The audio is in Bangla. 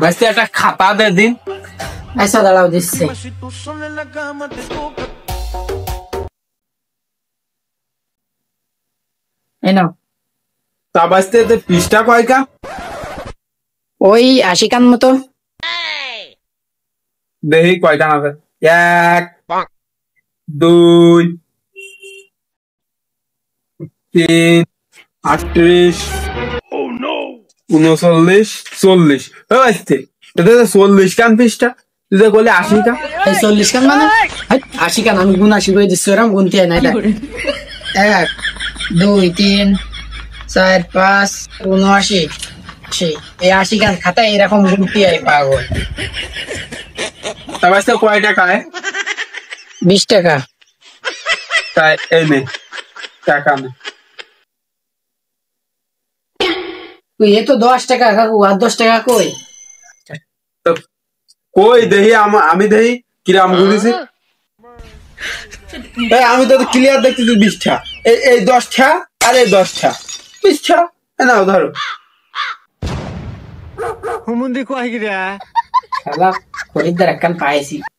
ভাইস্তে একটা খাতা দে দিন। আচ্ছা দাঁড়াও দিচ্ছে। এই নাও। তা ভাইস্তে এতে পৃষ্ঠা কয়টা? ওই 80 কান মতো। দেখি কয়টা হবে। 1 2 3 38 39 40। ভাইস্তে এটা 40 কান পৃষ্ঠা, তুই যে বললি 80 কান। এই 40 কান মানে 80 কান আমি গুণ 80 করে দিচ্ছি, ওরম গুনতে হয় না। এটা 1 2 3 4 5 79 এই 80 কান খাতা এরকম গুনতে হয় পাগল। তা ভাইস্তে কয় টাকায়? 20 টাকা। তাই এই নে টাকা নে। তুই এ তো 10 টাকা কাকু, আর 10 টাকা কই? তো কই দেখি আমি দেখি কিরাম গুনেছি। আমি তো ক্লিয়ার দেখতেছি 20টা, এই 10টা আর এই 10টা 20টা। নাও ধরো। শালা খরিদ্দার একখান পাইছি।